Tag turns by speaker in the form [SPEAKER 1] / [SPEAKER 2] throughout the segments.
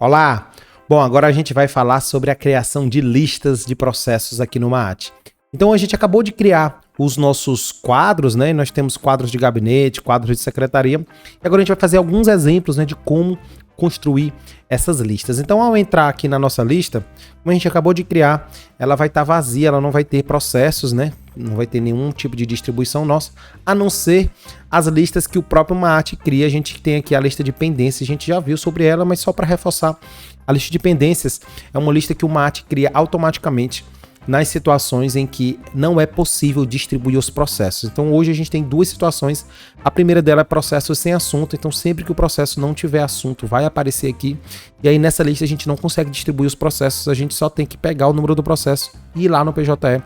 [SPEAKER 1] Olá! Bom, agora a gente vai falar sobre a criação de listas de processos aqui no Maat. Então a gente acabou de criar os nossos quadros, né? Nós temos quadros de gabinete, quadros de secretaria. E agora a gente vai fazer alguns exemplos, né, de como construir essas listas. Então, ao entrar aqui na nossa lista, como a gente acabou de criar, ela vai estar vazia, ela não vai ter processos, né? Não vai ter nenhum tipo de distribuição nossa, a não ser as listas que o próprio Maat cria. A gente tem aqui a lista de pendências, a gente já viu sobre ela, mas só para reforçar, a lista de pendências é uma lista que o Maat cria automaticamente nas situações em que não é possível distribuir os processos. Então hoje a gente tem duas situações. A primeira dela é processo sem assunto, então sempre que o processo não tiver assunto vai aparecer aqui, e aí nessa lista a gente não consegue distribuir os processos, a gente só tem que pegar o número do processo e ir lá no PJE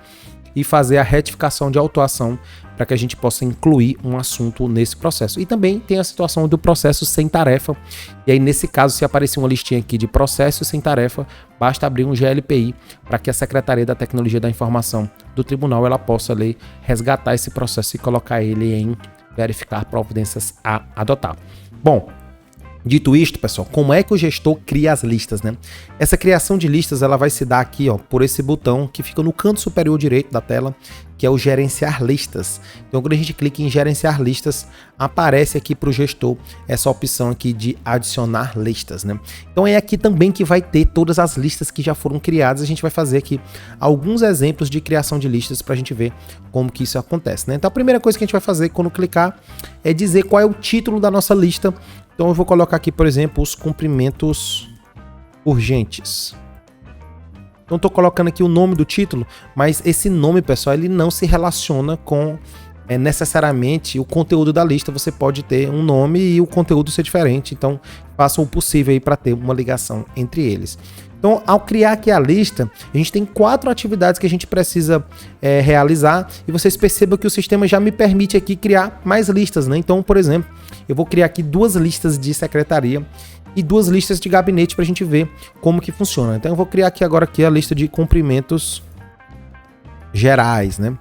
[SPEAKER 1] e fazer a retificação de autuação para que a gente possa incluir um assunto nesse processo. E também tem a situação do processo sem tarefa, e aí nesse caso, se aparecer uma listinha aqui de processo sem tarefa, basta abrir um GLPI para que a Secretaria da Tecnologia da Informação do Tribunal ela possa ler, resgatar esse processo e colocar ele em verificar providências a adotar. Bom, dito isto, pessoal, como é que o gestor cria as listas, né? Essa criação de listas ela vai se dar aqui, ó, por esse botão que fica no canto superior direito da tela, que é o gerenciar listas. Então, quando a gente clica em gerenciar listas, aparece aqui para o gestor essa opção aqui de adicionar listas, né? Então é aqui também que vai ter todas as listas que já foram criadas. A gente vai fazer aqui alguns exemplos de criação de listas para a gente ver como que isso acontece, né? Então a primeira coisa que a gente vai fazer quando clicar é dizer qual é o título da nossa lista. Então eu vou colocar aqui, por exemplo, os cumprimentos urgentes. Então estou colocando aqui o nome do título, mas esse nome, pessoal, ele não se relaciona com necessariamente o conteúdo da lista. Você pode ter um nome e o conteúdo ser diferente, então faça o possível aí para ter uma ligação entre eles. Então, ao criar aqui a lista, a gente tem 4 atividades que a gente precisa realizar, e vocês percebam que o sistema já me permite aqui criar mais listas, né? Então, por exemplo, eu vou criar aqui 2 listas de secretaria e 2 listas de gabinete para a gente ver como que funciona. Então, eu vou criar aqui agora a lista de cumprimentos gerais, né?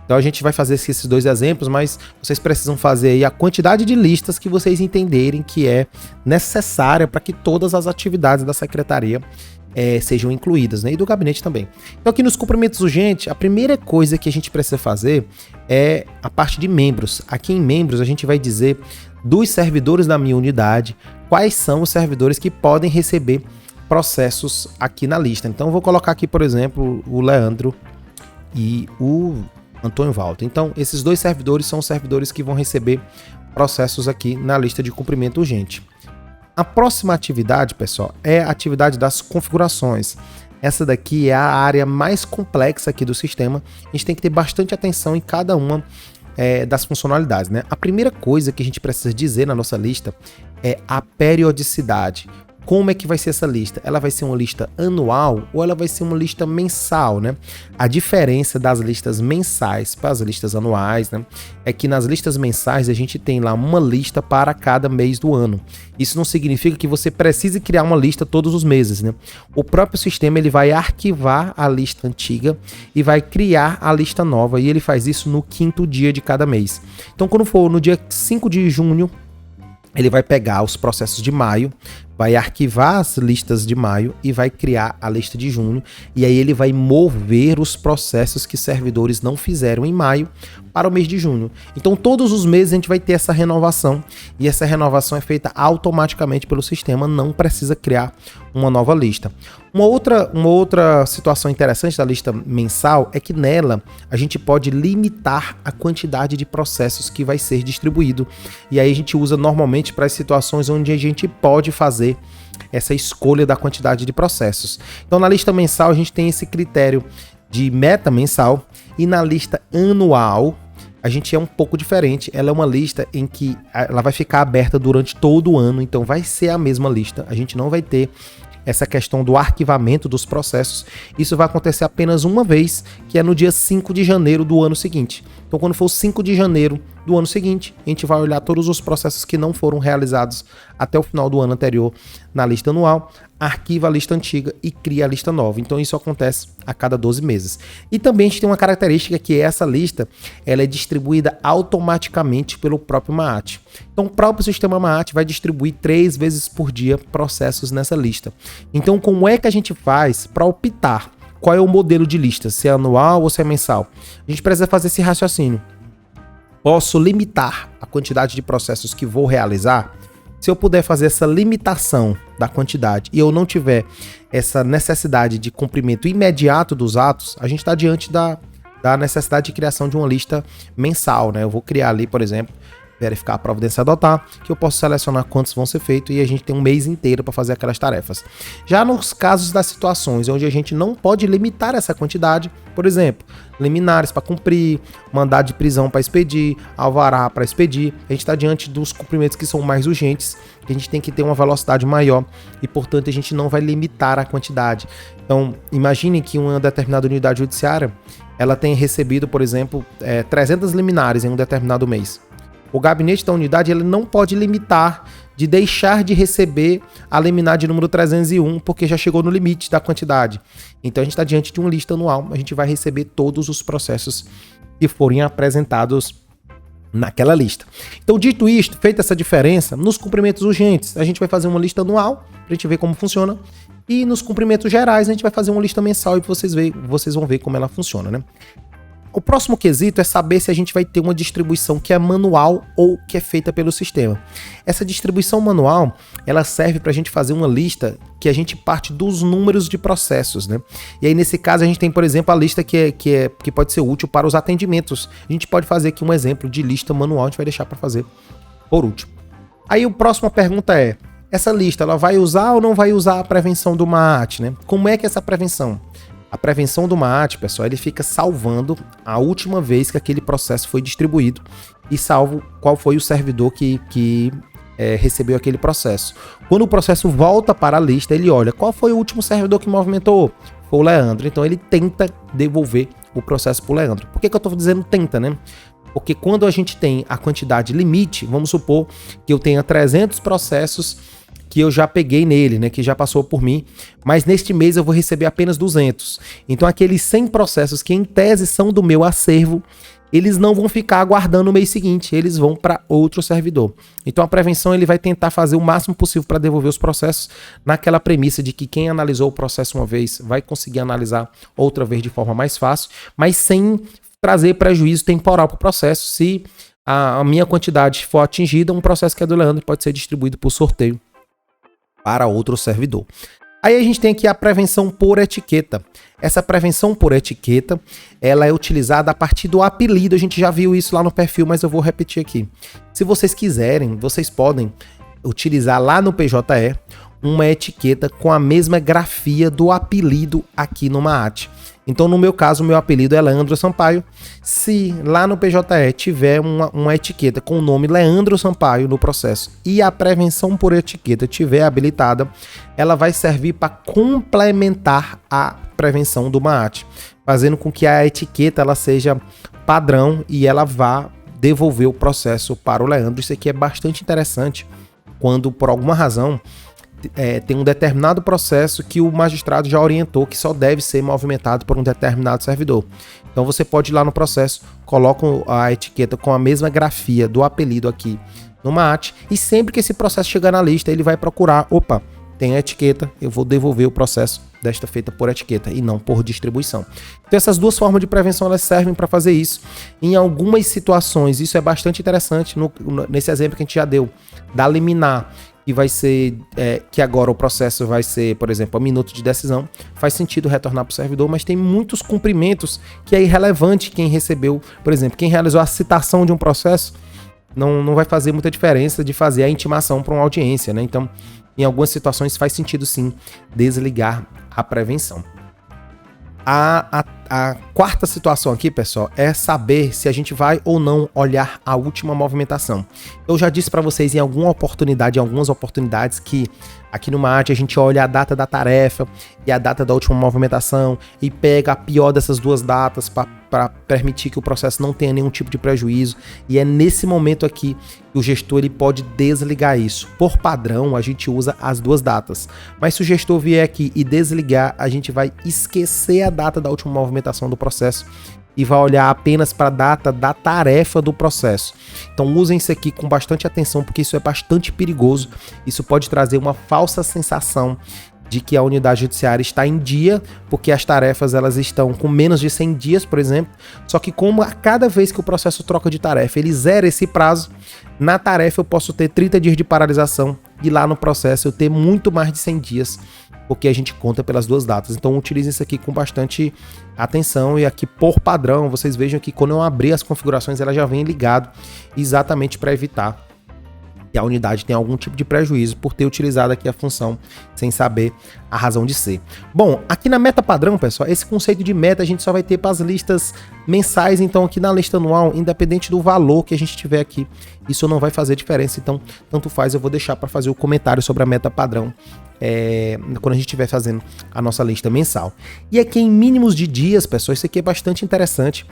[SPEAKER 1] Então, a gente vai fazer esses 2 exemplos, mas vocês precisam fazer aí a quantidade de listas que vocês entenderem que é necessária para que todas as atividades da secretaria sejam incluídas, né? E do gabinete também. Então, aqui nos cumprimentos urgentes, a primeira coisa que a gente precisa fazer é a parte de membros. Aqui em membros, a gente vai dizer dos servidores da minha unidade, quais são os servidores que podem receber processos aqui na lista. Então, eu vou colocar aqui, por exemplo, o Leandro e o Antônio Walter. Então, esses 2 servidores são os servidores que vão receber processos aqui na lista de cumprimento urgente. A próxima atividade, pessoal, é a atividade das configurações. Essa daqui é a área mais complexa aqui do sistema. A gente tem que ter bastante atenção em cada uma das funcionalidades, né? A primeira coisa que a gente precisa dizer na nossa lista é a periodicidade. Como é que vai ser essa lista? Ela vai ser uma lista anual ou ela vai ser uma lista mensal, né? A diferença das listas mensais para as listas anuais, né, é que nas listas mensais a gente tem lá uma lista para cada mês do ano. Isso não significa que você precise criar uma lista todos os meses, né? O próprio sistema ele vai arquivar a lista antiga e vai criar a lista nova, e ele faz isso no 5º dia de cada mês. Então, quando for no dia 5 de junho, ele vai pegar os processos de maio, vai arquivar as listas de maio e vai criar a lista de junho, e aí ele vai mover os processos que servidores não fizeram em maio para o mês de junho. Então todos os meses a gente vai ter essa renovação, e essa renovação é feita automaticamente pelo sistema, não precisa criar uma nova lista. Uma outra situação interessante da lista mensal é que nela a gente pode limitar a quantidade de processos que vai ser distribuído, e aí a gente usa normalmente para as situações onde a gente pode fazer essa escolha da quantidade de processos. Então na lista mensal a gente tem esse critério de meta mensal, e na lista anual a gente é um pouco diferente. Ela é uma lista em que ela vai ficar aberta durante todo o ano, então vai ser a mesma lista, a gente não vai ter essa questão do arquivamento dos processos. Isso vai acontecer apenas uma vez, que é no dia 5 de janeiro do ano seguinte. Então, quando for 5 de janeiro do ano seguinte, a gente vai olhar todos os processos que não foram realizados até o final do ano anterior na lista anual, arquiva a lista antiga e cria a lista nova. Então isso acontece a cada 12 meses. E também a gente tem uma característica que essa lista ela é distribuída automaticamente pelo próprio MAAT. Então o próprio sistema MAAT vai distribuir 3 vezes por dia processos nessa lista. Então como é que a gente faz para optar qual é o modelo de lista, se é anual ou se é mensal? A gente precisa fazer esse raciocínio. Posso limitar a quantidade de processos que vou realizar? Se eu puder fazer essa limitação da quantidade e eu não tiver essa necessidade de cumprimento imediato dos atos, a gente está diante da necessidade de criação de uma lista mensal, né? Eu vou criar ali, por exemplo, verificar a providência a adotar, que eu posso selecionar quantos vão ser feitos e a gente tem um mês inteiro para fazer aquelas tarefas. Já nos casos das situações onde a gente não pode limitar essa quantidade, por exemplo, liminares para cumprir, mandado de prisão para expedir, alvará para expedir, a gente está diante dos cumprimentos que são mais urgentes, que a gente tem que ter uma velocidade maior e, portanto, a gente não vai limitar a quantidade. Então, imagine que uma determinada unidade judiciária, ela tem recebido, por exemplo, 300 liminares em um determinado mês. O gabinete da unidade ele não pode limitar de deixar de receber a liminar de número 301 porque já chegou no limite da quantidade. Então a gente está diante de uma lista anual, a gente vai receber todos os processos que forem apresentados naquela lista. Então, dito isto, feita essa diferença, nos cumprimentos urgentes a gente vai fazer uma lista anual para a gente ver como funciona e nos cumprimentos gerais a gente vai fazer uma lista mensal e vocês vão ver como ela funciona, né? O próximo quesito é saber se a gente vai ter uma distribuição que é manual ou que é feita pelo sistema. Essa distribuição manual, ela serve para a gente fazer uma lista que a gente parte dos números de processos, né? E aí, nesse caso, a gente tem, por exemplo, a lista que pode ser útil para os atendimentos. A gente pode fazer aqui um exemplo de lista manual, a gente vai deixar para fazer por último. Aí, a próxima pergunta é, essa lista, ela vai usar ou não vai usar a prevenção do MAAT, né? Como é que é essa prevenção? A prevenção do MAAT, pessoal, ele fica salvando a última vez que aquele processo foi distribuído e salvo qual foi o servidor que recebeu aquele processo. Quando o processo volta para a lista, ele olha qual foi o último servidor que movimentou. Foi o Leandro. Então ele tenta devolver o processo para o Leandro. Por que eu estou dizendo tenta, né? Porque quando a gente tem a quantidade limite, vamos supor que eu tenha 300 processos que eu já peguei nele, né, que já passou por mim, mas neste mês eu vou receber apenas 200. Então aqueles 100 processos que em tese são do meu acervo, eles não vão ficar aguardando no mês seguinte, eles vão para outro servidor. Então a prevenção ele vai tentar fazer o máximo possível para devolver os processos naquela premissa de que quem analisou o processo uma vez vai conseguir analisar outra vez de forma mais fácil, mas sem trazer prejuízo temporal para o processo. Se a minha quantidade for atingida, um processo que é do Leandro pode ser distribuído por sorteio para outro servidor. Aí a gente tem aqui a prevenção por etiqueta. Essa prevenção por etiqueta, ela é utilizada a partir do apelido. A gente já viu isso lá no perfil, mas eu vou repetir aqui. Se vocês quiserem, vocês podem utilizar lá no PJE uma etiqueta com a mesma grafia do apelido aqui no MAAT. Então, no meu caso, o meu apelido é Leandro Sampaio. Se lá no PJE tiver uma etiqueta com o nome Leandro Sampaio no processo e a prevenção por etiqueta tiver habilitada, ela vai servir para complementar a prevenção do MAAT, fazendo com que a etiqueta ela seja padrão e ela vá devolver o processo para o Leandro. Isso aqui é bastante interessante quando, por alguma razão, tem um determinado processo que o magistrado já orientou que só deve ser movimentado por um determinado servidor. Então você pode ir lá no processo, coloca a etiqueta com a mesma grafia do apelido aqui no MAAT e sempre que esse processo chegar na lista, ele vai procurar, opa, tem a etiqueta, eu vou devolver o processo desta feita por etiqueta e não por distribuição. Então essas duas formas de prevenção elas servem para fazer isso. Em algumas situações, isso é bastante interessante, nesse exemplo que a gente já deu, da liminar, que vai ser, que agora o processo vai ser, por exemplo, a minuto de decisão, faz sentido retornar para o servidor, mas tem muitos cumprimentos que é irrelevante quem recebeu, por exemplo, quem realizou a citação de um processo, não vai fazer muita diferença de fazer a intimação para uma audiência, né? Então, em algumas situações faz sentido sim desligar a prevenção. A A quarta situação aqui, pessoal, é saber se a gente vai ou não olhar a última movimentação. Eu já disse para vocês em algumas oportunidades, que aqui no MAT a gente olha a data da tarefa e a data da última movimentação e pega a pior dessas duas datas para permitir que o processo não tenha nenhum tipo de prejuízo. E é nesse momento aqui que o gestor ele pode desligar isso. Por padrão, a gente usa as duas datas. Mas se o gestor vier aqui e desligar, a gente vai esquecer a data da última movimentação do processo e vai olhar apenas para a data da tarefa do processo. Então usem isso aqui com bastante atenção, porque isso é bastante perigoso. Isso pode trazer uma falsa sensação de que a unidade judiciária está em dia, porque as tarefas elas estão com menos de 100 dias, por exemplo. Só que como a cada vez que o processo troca de tarefa, ele zera esse prazo, na tarefa eu posso ter 30 dias de paralisação e lá no processo eu ter muito mais de 100 dias, porque a gente conta pelas duas datas. Então utilize isso aqui com bastante atenção, e aqui por padrão, vocês vejam que quando eu abrir as configurações, ela já vem ligado exatamente para evitar que a unidade tenha algum tipo de prejuízo por ter utilizado aqui a função sem saber a razão de ser. Bom, aqui na meta padrão, pessoal, esse conceito de meta a gente só vai ter para as listas mensais. Então aqui na lista anual, independente do valor que a gente tiver aqui, isso não vai fazer diferença. Então tanto faz, eu vou deixar para fazer o comentário sobre a meta padrão quando a gente estiver fazendo a nossa lista mensal. E aqui em mínimos de dias, pessoal, isso aqui é bastante interessante.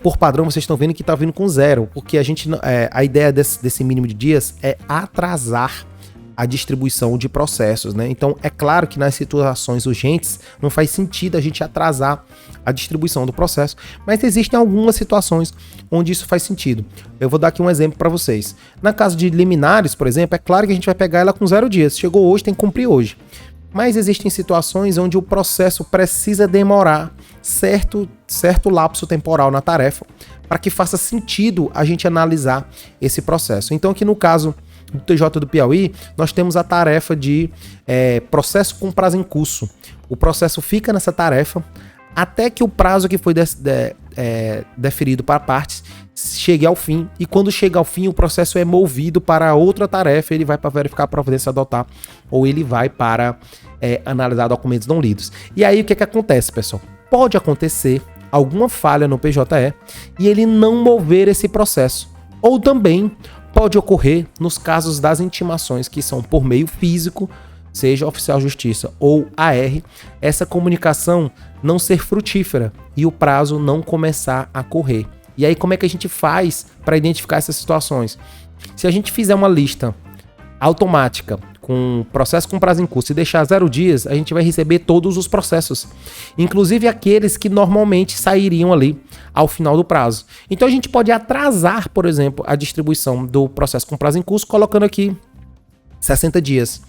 [SPEAKER 1] Por padrão, vocês estão vendo que está vindo com 0, porque a ideia desse mínimo de dias é atrasar a distribuição de processos, né? Então, é claro que nas situações urgentes não faz sentido a gente atrasar a distribuição do processo, mas existem algumas situações onde isso faz sentido. Eu vou dar aqui um exemplo para vocês. Na caso de liminares, por exemplo, é claro que a gente vai pegar ela com 0 dias. Chegou hoje, tem que cumprir hoje. Mas existem situações onde o processo precisa demorar certo lapso temporal na tarefa para que faça sentido a gente analisar esse processo. Então, aqui no caso do TJ do Piauí, nós temos a tarefa de processo com prazo em curso. O processo fica nessa tarefa até que o prazo que foi deferido para partes chegue ao fim, e quando chega ao fim, o processo é movido para outra tarefa, ele vai para verificar a providência a adotar, ou ele vai para analisar documentos não lidos. E aí o que acontece, pessoal? Pode acontecer alguma falha no PJE e ele não mover esse processo, ou também pode ocorrer nos casos das intimações que são por meio físico, seja oficial de justiça ou AR, essa comunicação não ser frutífera e o prazo não começar a correr. E aí como é que a gente faz para identificar essas situações? Se a gente fizer uma lista automática com processo com prazo em curso e deixar 0 dias, a gente vai receber todos os processos, inclusive aqueles que normalmente sairiam ali ao final do prazo. Então a gente pode atrasar, por exemplo, a distribuição do processo com prazo em curso colocando aqui 60 dias.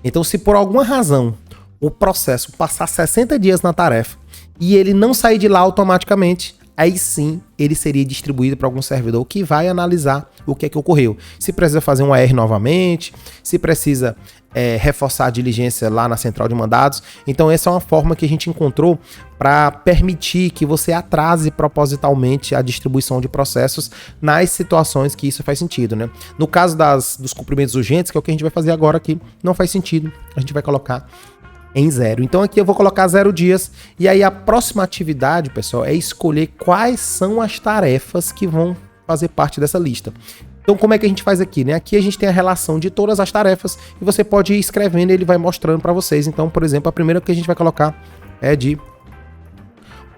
[SPEAKER 1] Então, se por alguma razão o processo passar 60 dias na tarefa e ele não sair de lá automaticamente, aí sim ele seria distribuído para algum servidor que vai analisar o que é que ocorreu. Se precisa fazer um AR novamente, se precisa reforçar a diligência lá na central de mandados. Então essa é uma forma que a gente encontrou para permitir que você atrase propositalmente a distribuição de processos nas situações que isso faz sentido, né? No caso dos cumprimentos urgentes, que é o que a gente vai fazer agora aqui, não faz sentido, a gente vai colocar em 0. Então aqui eu vou colocar 0 dias, e aí a próxima atividade, pessoal, é escolher quais são as tarefas que vão fazer parte dessa lista. Então como é que a gente faz aqui, né? Aqui a gente tem a relação de todas as tarefas e você pode ir escrevendo e ele vai mostrando para vocês. Então, por exemplo, a primeira que a gente vai colocar é de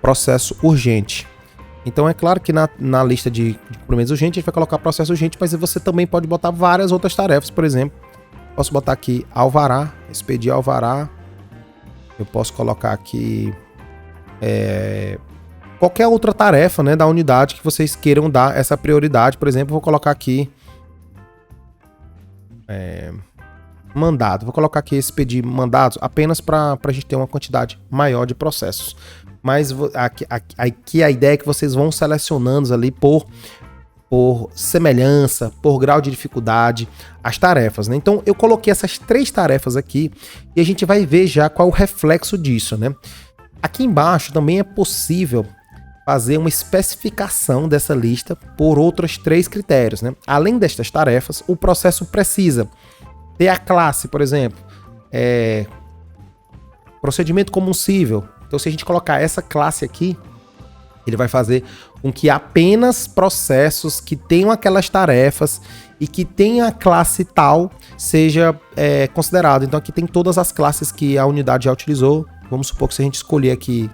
[SPEAKER 1] processo urgente. Então é claro que na lista de cumprimentos urgentes a gente vai colocar processo urgente, mas você também pode botar várias outras tarefas. Por exemplo, posso botar aqui alvará, expedir alvará. Eu posso colocar aqui qualquer outra tarefa, né, da unidade que vocês queiram dar essa prioridade. Por exemplo, eu vou colocar aqui mandado. Vou colocar aqui expedir mandados apenas para a gente ter uma quantidade maior de processos. Mas aqui a ideia é que vocês vão selecionando ali por semelhança, por grau de dificuldade, as tarefas, né? Então eu coloquei essas 3 tarefas aqui e a gente vai ver já qual é o reflexo disso, né? Aqui embaixo também é possível fazer uma especificação dessa lista por outros 3 critérios, né? Além destas tarefas, o processo precisa ter a classe, por exemplo, procedimento comum cível. Então Então, se a gente colocar essa classe aqui, ele vai fazer com que apenas processos que tenham aquelas tarefas e que tenha a classe tal seja considerado. Então, aqui tem todas as classes que a unidade já utilizou. Vamos supor que se a gente escolher aqui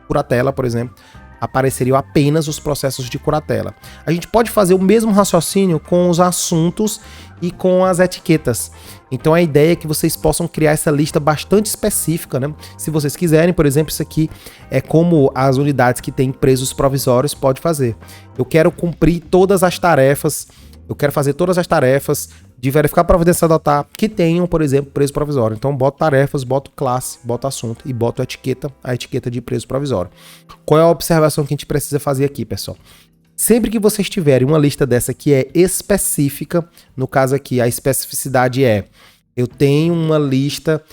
[SPEAKER 1] Curatela, por exemplo, apareceriam apenas os processos de Curatela. A gente pode fazer o mesmo raciocínio com os assuntos e com as etiquetas. Então a ideia é que vocês possam criar essa lista bastante específica, né? Se vocês quiserem, por exemplo, isso aqui é como as unidades que têm presos provisórios pode fazer. Eu quero cumprir todas as tarefas, eu quero fazer todas as tarefas de verificar, providência, adotar, que tenham, por exemplo, preso provisório. Então, boto tarefas, boto classe, boto assunto e boto a etiqueta de preso provisório. Qual é a observação que a gente precisa fazer aqui, pessoal? Sempre que vocês tiverem uma lista dessa que é específica, no caso aqui, a especificidade eu tenho uma lista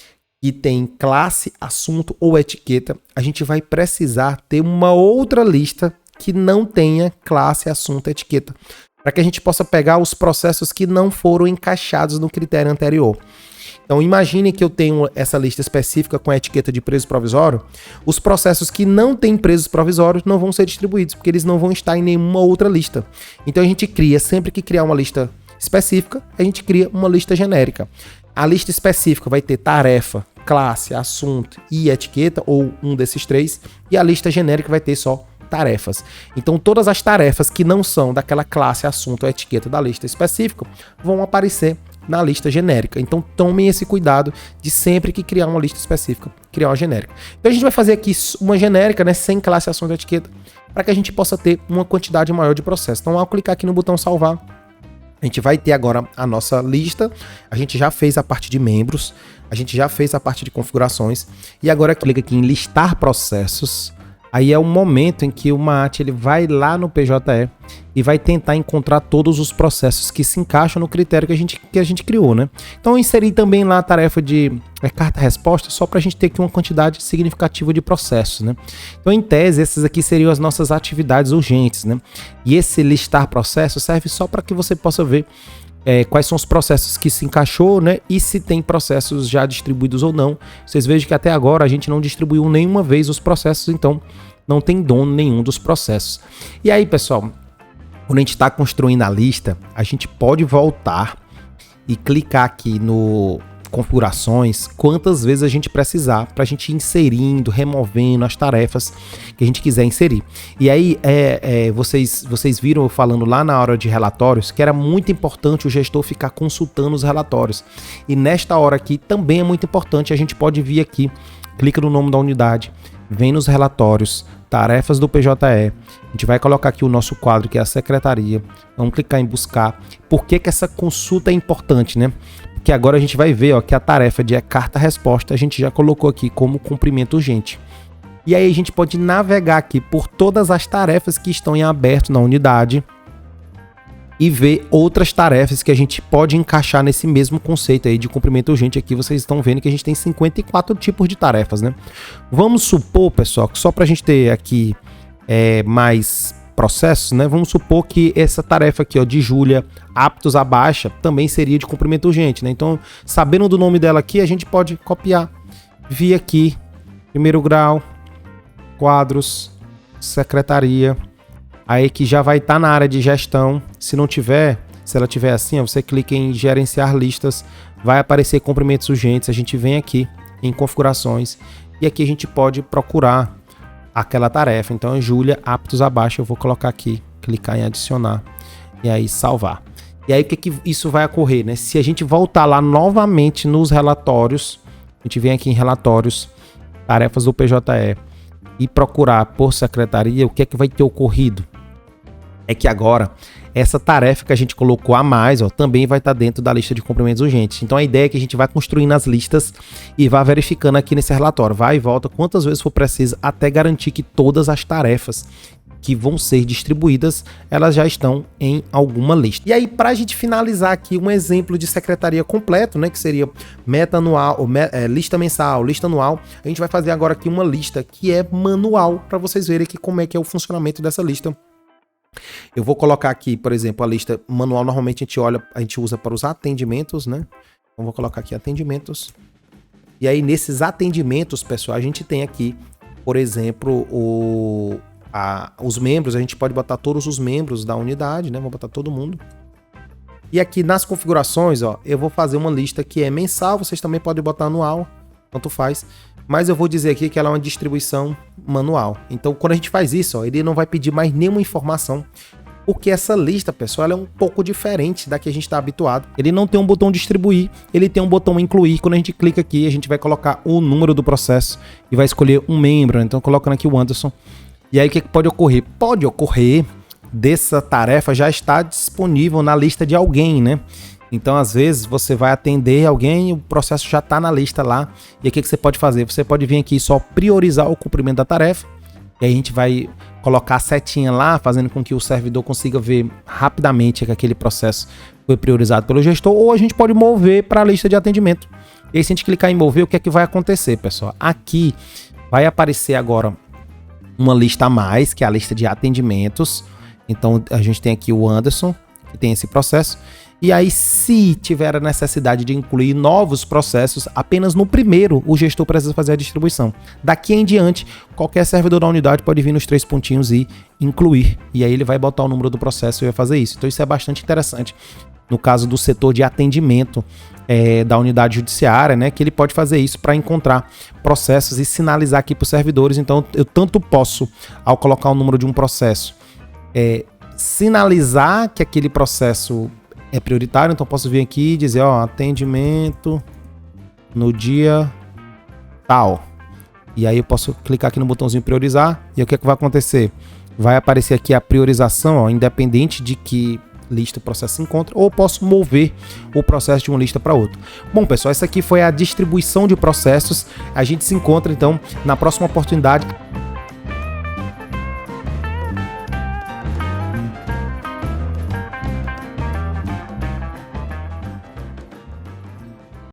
[SPEAKER 1] que tem classe, assunto ou etiqueta, a gente vai precisar ter uma outra lista que não tenha classe, assunto, etiqueta, para que a gente possa pegar os processos que não foram encaixados no critério anterior. Então imagine que eu tenho essa lista específica com a etiqueta de preso provisório, os processos que não têm presos provisórios não vão ser distribuídos, porque eles não vão estar em nenhuma outra lista. Então a gente cria, sempre que criar uma lista específica, a gente cria uma lista genérica. A lista específica vai ter tarefa, classe, assunto e etiqueta, ou um desses três, e a lista genérica vai ter só tarefas. Então todas as tarefas que não são daquela classe, assunto ou etiqueta da lista específica vão aparecer na lista genérica. Então tomem esse cuidado de sempre que criar uma lista específica, criar uma genérica. Então a gente vai fazer aqui uma genérica, né, sem classe, assunto ou etiqueta, para que a gente possa ter uma quantidade maior de processos. Então ao clicar aqui no botão salvar, a gente vai ter agora a nossa lista. A gente já fez a parte de membros, a gente já fez a parte de configurações e agora clica aqui em listar processos. Aí é o momento em que o Maat ele vai lá no PJE e vai tentar encontrar todos os processos que se encaixam no critério que a gente criou, né? Então eu inseri também lá a tarefa de carta-resposta só para a gente ter aqui uma quantidade significativa de processos, né? Então em tese essas aqui seriam as nossas atividades urgentes, né? E esse listar processos serve só para que você possa ver quais são os processos que se encaixou, né? E se tem processos já distribuídos ou não. Vocês vejam que até agora a gente não distribuiu nenhuma vez os processos, então não tem dono nenhum dos processos. E aí, pessoal, quando a gente está construindo a lista, a gente pode voltar e clicar aqui no configurações quantas vezes a gente precisar para a gente ir inserindo, removendo as tarefas que a gente quiser inserir. E aí vocês viram eu falando lá na hora de relatórios que era muito importante o gestor ficar consultando os relatórios. E nesta hora aqui também é muito importante, a gente pode vir aqui, clica no nome da unidade, vem nos relatórios, tarefas do PJE, a gente vai colocar aqui o nosso quadro que é a secretaria, vamos clicar em buscar. Por que essa consulta é importante, né? Que agora a gente vai ver, ó, que a tarefa de carta-resposta a gente já colocou aqui como cumprimento urgente. E aí a gente pode navegar aqui por todas as tarefas que estão em aberto na unidade e ver outras tarefas que a gente pode encaixar nesse mesmo conceito aí de cumprimento urgente. Aqui vocês estão vendo que a gente tem 54 tipos de tarefas, né? Vamos supor, pessoal, que só para a gente ter aqui mais processos, né? Vamos supor que essa tarefa aqui, ó, de Júlia, aptos à baixa, também seria de cumprimento urgente, né? Então, sabendo do nome dela aqui, a gente pode copiar, vir aqui, primeiro grau, quadros, secretaria, aí que já vai estar na área de gestão. Se não tiver, se ela tiver assim, ó, você clica em gerenciar listas, vai aparecer cumprimentos urgentes, a gente vem aqui em configurações e aqui a gente pode procurar aquela tarefa. Então, Júlia, aptos abaixo, eu vou colocar aqui, clicar em adicionar e aí salvar. E aí o que isso vai ocorrer, né? Se a gente voltar lá novamente nos relatórios, a gente vem aqui em relatórios, tarefas do PJE e procurar por secretaria, o que é que vai ter ocorrido? É que agora essa tarefa que a gente colocou a mais, ó, também vai estar dentro da lista de cumprimentos urgentes. Então a ideia é que a gente vai construindo as listas e vá verificando aqui nesse relatório, vai e volta quantas vezes for preciso até garantir que todas as tarefas que vão ser distribuídas, elas já estão em alguma lista. E aí, para a gente finalizar aqui um exemplo de secretaria completo, né, que seria meta anual, lista mensal, lista anual, a gente vai fazer agora aqui uma lista que é manual, para vocês verem aqui como é que é o funcionamento dessa lista. Eu vou colocar aqui, por exemplo, a lista manual. Normalmente a gente usa para os atendimentos, né? Então vou colocar aqui atendimentos. E aí nesses atendimentos, pessoal, a gente tem aqui por exemplo, os membros, a gente pode botar todos os membros da unidade, né? Vou botar todo mundo. E aqui nas configurações, ó, eu vou fazer uma lista que é mensal, vocês também podem botar anual, tanto faz. Mas eu vou dizer aqui que ela é uma distribuição manual. Então, quando a gente faz isso, ó, ele não vai pedir mais nenhuma informação, porque essa lista, pessoal, ela é um pouco diferente da que a gente está habituado. Ele não tem um botão distribuir, ele tem um botão incluir. Quando a gente clica aqui, a gente vai colocar o número do processo e vai escolher um membro. Então, colocando aqui o Anderson. E aí, o que pode ocorrer? Pode ocorrer dessa tarefa já estar disponível na lista de alguém, né? Então, às vezes, você vai atender alguém e o processo já está na lista lá. E aí, o que você pode fazer? Você pode vir aqui e só priorizar o cumprimento da tarefa. E aí a gente vai colocar a setinha lá, fazendo com que o servidor consiga ver rapidamente que aquele processo foi priorizado pelo gestor. Ou a gente pode mover para a lista de atendimento. E aí, se a gente clicar em mover, o que é que vai acontecer, pessoal? Aqui vai aparecer agora uma lista a mais, que é a lista de atendimentos. Então, a gente tem aqui o Anderson, que tem esse processo. E aí, se tiver a necessidade de incluir novos processos, apenas no primeiro o gestor precisa fazer a distribuição. Daqui em diante, qualquer servidor da unidade pode vir nos 3 pontinhos e incluir. E aí ele vai botar o número do processo e vai fazer isso. Então isso é bastante interessante. No caso do setor de atendimento da unidade judiciária, né, que ele pode fazer isso para encontrar processos e sinalizar aqui para os servidores. Então eu tanto posso, ao colocar o número de um processo, sinalizar que aquele processo é prioritário, então posso vir aqui e dizer, ó, atendimento no dia tal. E aí eu posso clicar aqui no botãozinho priorizar, e aí o que é que vai acontecer? Vai aparecer aqui a priorização, ó, independente de que lista o processo se encontra, ou posso mover o processo de uma lista para outra. Bom, pessoal, essa aqui foi a distribuição de processos. A gente se encontra, então, na próxima oportunidade.